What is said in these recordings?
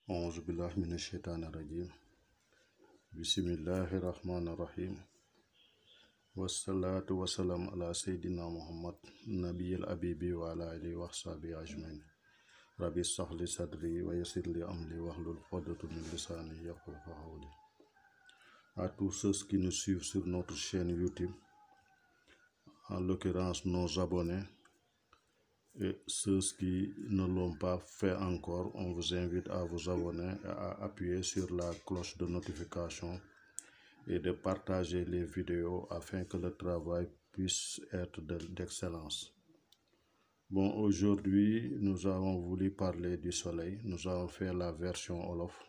أعوذ بالله من الشيطان الرجيم بسم الله الرحمن الرحيم والصلاة والسلام على سيدنا محمد نبي الأبيب وعلى آله وصحبه أجمعين ربي اشرح لي صدري ويسر لي أمري واحلل عقدة من لساني يفقهوا قولي. À tous ceux qui nous suivent sur notre chaîne YouTube, en l'occurrence nos abonnés, et ceux qui ne l'ont pas fait encore, on vous invite à vous abonner et à appuyer sur la cloche de notification et de partager les vidéos afin que le travail puisse être d'excellence. Bon, aujourd'hui, nous avons voulu parler du soleil. Nous avons fait la version Wolof.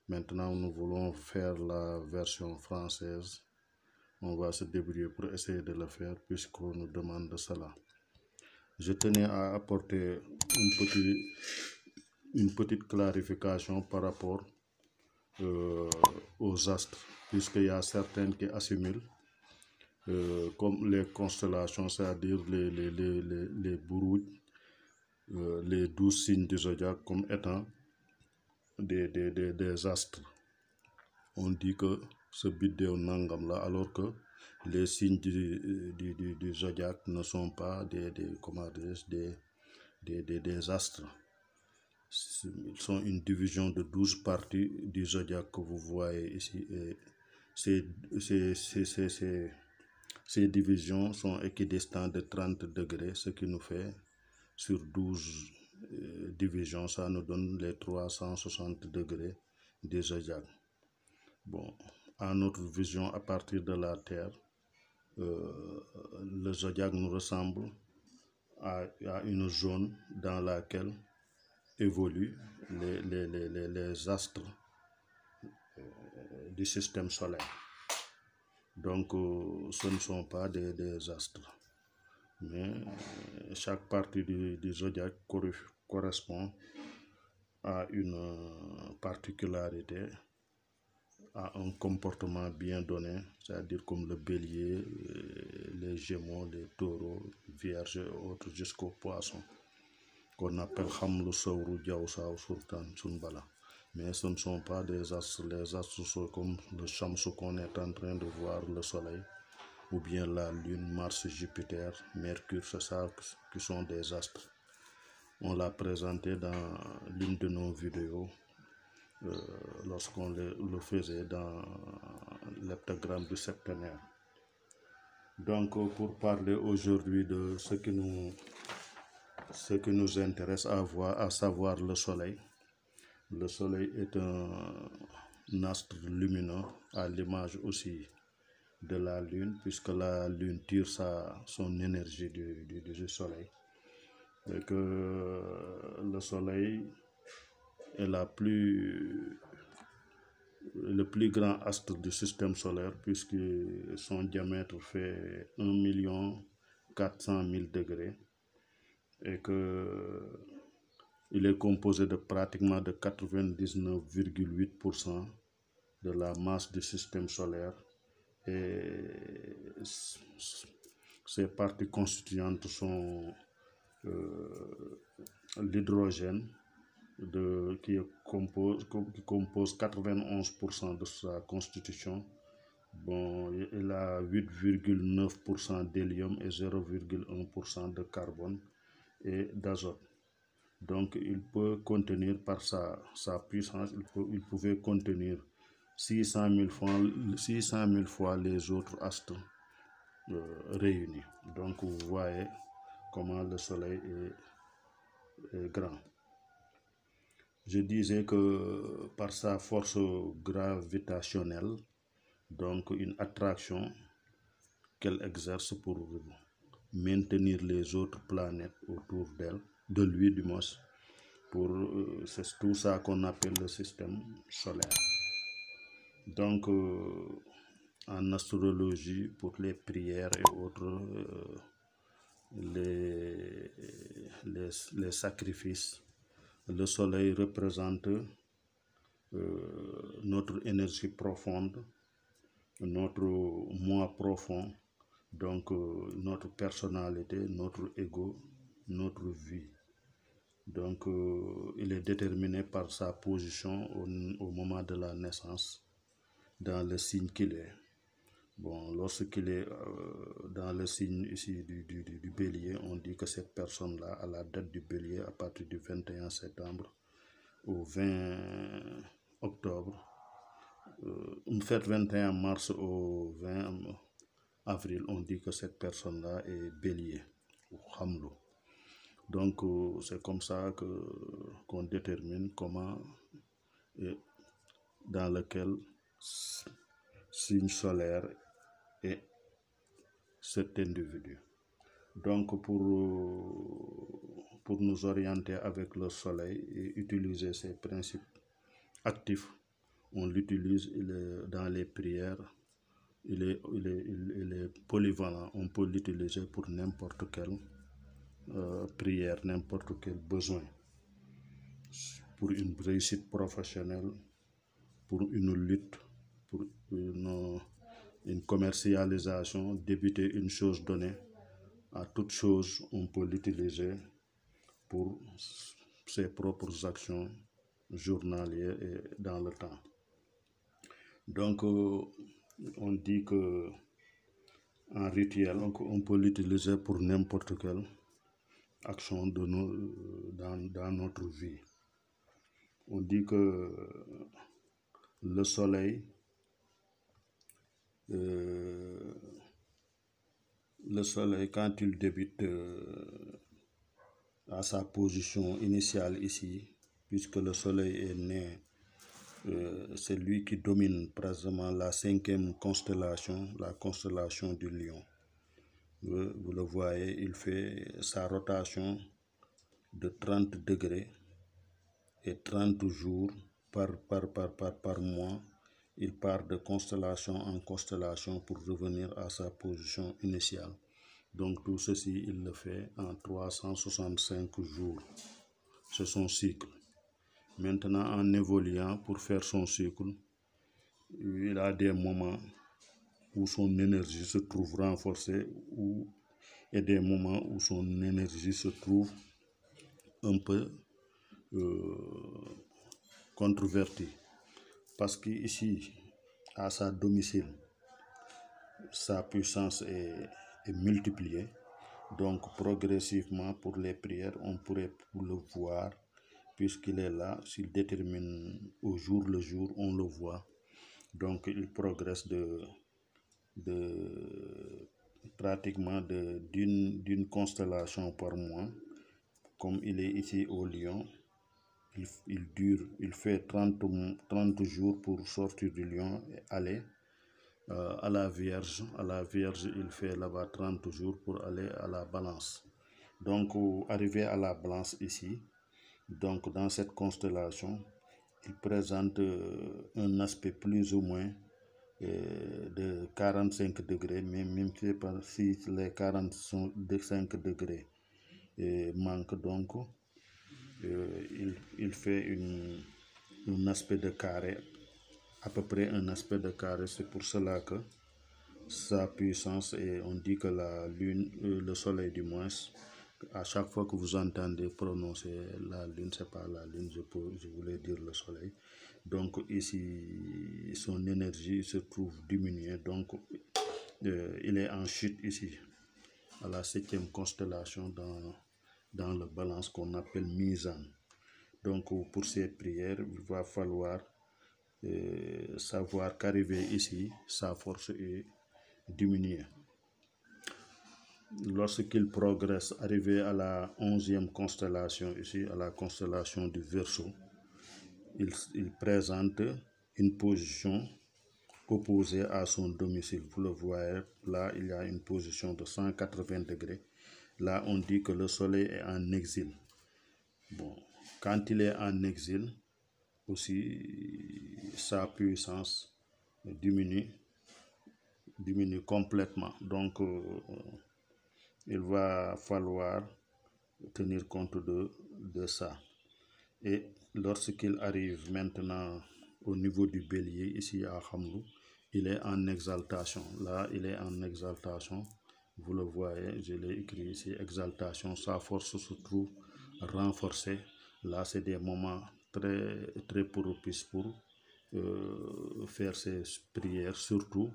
Maintenant, nous voulons faire la version française. On va se débrouiller pour essayer de le faire puisqu'on nous demande de cela. Je tenais à apporter une petite clarification par rapport aux astres, puisqu'il y a certaines qui assimilent comme les constellations, c'est-à-dire les bourrouilles, les 12 signes du zodiaque comme étant des astres. On dit que ce bidéo nangam là, alors que les signes du zodiaque ne sont pas des astres. Ils sont une division de 12 parties du zodiaque que vous voyez ici. Et ces divisions sont équidistantes de 30 degrés, ce qui nous fait sur 12 divisions, ça nous donne les 360 degrés du zodiaque. Bon, à notre vision à partir de la Terre, le zodiaque nous ressemble à une zone dans laquelle évoluent les astres du système solaire. Donc, ce ne sont pas des astres, mais chaque partie du zodiaque correspond à une particularité, à un comportement bien donné, c'est-à-dire comme le bélier, les gémeaux, les taureaux, vierges et autres jusqu'au poisson, qu'on appelle Khamlu Sawru Diawsaw Sultan Sunbala. Mais ce ne sont pas des astres. Les astres sont comme le Shamsu qu'on est en train de voir, le soleil, ou bien la lune, Mars, Jupiter, Mercure, c'est ça qui sont des astres. On l'a présenté dans l'une de nos vidéos lorsqu'on le faisait dans l'heptagramme du septénaire. Donc, pour parler aujourd'hui de ce qui nous intéresse à savoir le soleil. Le soleil est un astre lumineux, à l'image aussi de la lune, puisque la lune tire son énergie du soleil. Et que le soleil est le plus grand astre du système solaire, puisque son diamètre fait 1 400 000 degrés et que il est composé de pratiquement de 99,8% de la masse du système solaire, et ses parties constituantes sont l'hydrogène qui compose 91% de sa constitution. Bon, il a 8,9% d'hélium et 0,1% de carbone et d'azote. Donc, il peut contenir, par sa puissance, il pouvait contenir 600 000 fois les autres astres réunis. Donc, vous voyez comment le soleil est grand. Je disais que par sa force gravitationnelle, donc une attraction qu'elle exerce pour maintenir les autres planètes autour de lui du moins, c'est tout ça qu'on appelle le système solaire. Donc, en astrologie, pour les prières et autres, les sacrifices, le soleil représente notre énergie profonde, notre moi profond, donc notre personnalité, notre ego, notre vie. Donc, il est déterminé par sa position au moment de la naissance dans le signe qu'il est. Bon, lorsqu'il est dans le signe ici du bélier, on dit que cette personne-là, à la date du bélier, à partir du 21 septembre au 20 octobre, une fête 21 mars au 20 avril, on dit que cette personne-là est bélier ou Hamlou. Donc, c'est comme ça qu'on détermine comment et dans lequel signe solaire est cet individu. Donc, pour nous orienter avec le soleil et utiliser ces principes actifs, on l'utilise dans les prières. Il est polyvalent. On peut l'utiliser pour n'importe quelle prière, n'importe quel besoin. Pour une réussite professionnelle, pour une lutte, pour une commercialisation, débuter une chose donnée. À toute chose, on peut l'utiliser pour ses propres actions journalières et dans le temps. Donc, on dit que en rituel, on peut l'utiliser pour n'importe quelle action dans notre vie. On dit que le soleil, quand il débute à sa position initiale ici, puisque le soleil est né, c'est lui qui domine précisément la 5e constellation, la constellation du Lion. Vous le voyez, il fait sa rotation de 30 degrés et 30 jours par mois. Il part de constellation en constellation pour revenir à sa position initiale. Donc tout ceci, il le fait en 365 jours. C'est son cycle. Maintenant, en évoluant pour faire son cycle, il a des moments où son énergie se trouve renforcée et des moments où son énergie se trouve un peu controvertie. Parce qu'ici, à sa domicile, sa puissance est multipliée. Donc, progressivement, pour les prières, on pourrait le voir, puisqu'il est là, s'il détermine au jour le jour, on le voit. Donc, il progresse pratiquement d'une constellation par mois. Comme il est ici au Lion, il fait 30 jours pour sortir du Lion et aller à la Vierge. À la Vierge, il fait là-bas 30 jours pour aller à la Balance. Donc, arrivé à la Balance ici, donc dans cette constellation, il présente un aspect plus ou moins de 45 degrés, mais même si les 45 degrés manquent, donc il fait un aspect de carré, à peu près un aspect de carré. C'est pour cela que sa puissance, et on dit que la lune, le soleil du moins, à chaque fois que vous entendez prononcer la lune, c'est pas la lune, je voulais dire le soleil. Donc ici, son énergie se trouve diminuée, donc il est en chute ici, à la 7e constellation dans le Balance qu'on appelle Mizan. Donc pour ces prières, il va falloir savoir qu'arrivé ici, sa force est diminuée. Lorsqu'il progresse, arrivé à la 11e constellation ici, à la constellation du Verseau, il présente une position opposée à son domicile. Vous le voyez, là il y a une position de 180 degrés. Là on dit que le soleil est en exil. Bon, quand il est en exil, aussi sa puissance diminue complètement. Donc il va falloir tenir compte de ça. Et lorsqu'il arrive maintenant au niveau du bélier, ici à Hamlou, il est en exaltation. Là, il est en exaltation. Vous le voyez, je l'ai écrit ici, exaltation. Sa force se trouve renforcée. Là, c'est des moments très, très propices pour faire ces prières, surtout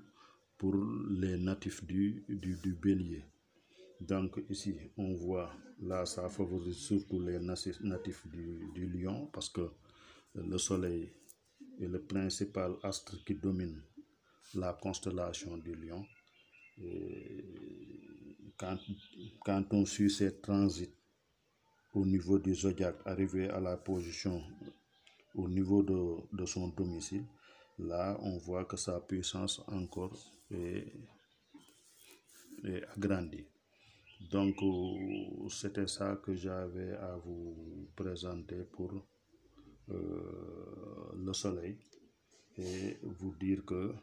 pour les natifs du bélier. Donc ici, on voit, là, ça favorise surtout les natifs du lion, parce que le soleil est le principal astre qui domine la constellation du lion. Et quand on suit ces transits au niveau du zodiaque, arrivé à la position au niveau de son domicile, là on voit que sa puissance encore est agrandie. Donc c'était ça que j'avais à vous présenter pour le soleil, et vous dire que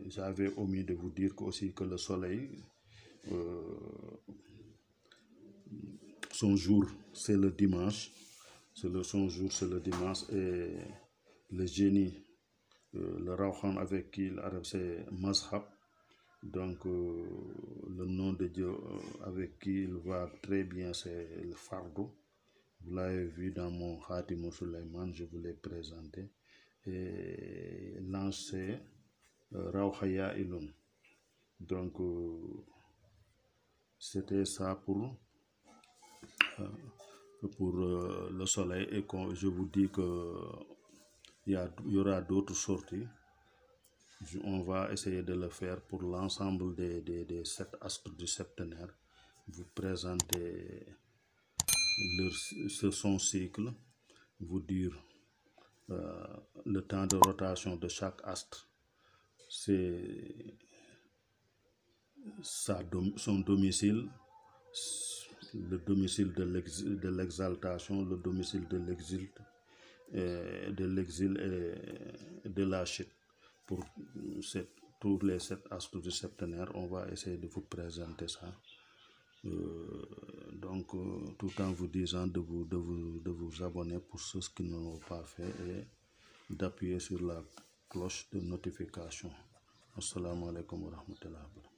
j'avais omis de vous dire aussi que le soleil, son jour c'est le dimanche, son jour c'est le dimanche, et le génie, le Rawhan avec qui l'arabe c'est Mazhab, donc le nom de Dieu avec qui il va très bien c'est le Fardo. Vous l'avez vu dans mon Khatim Sulayman, je vous l'ai présenté. Et l'ange c'est Rawhaya Ilun. Donc c'était ça pour le soleil, et je vous dis que il y aura d'autres sorties. On va essayer de le faire pour l'ensemble des 7 astres du septénaire, vous présenter son cycle, vous dire le temps de rotation de chaque astre, c'est son domicile, le domicile de l'exaltation, le domicile de l'exil et de la chute. Pour tous les 7 astres du septénaire, on va essayer de vous présenter ça. Donc tout en vous disant de vous abonner pour ceux qui ne l'ont pas fait, et d'appuyer sur la cloche de notification. Assalamu alaikum wa rahmatullahi wa barakatuh.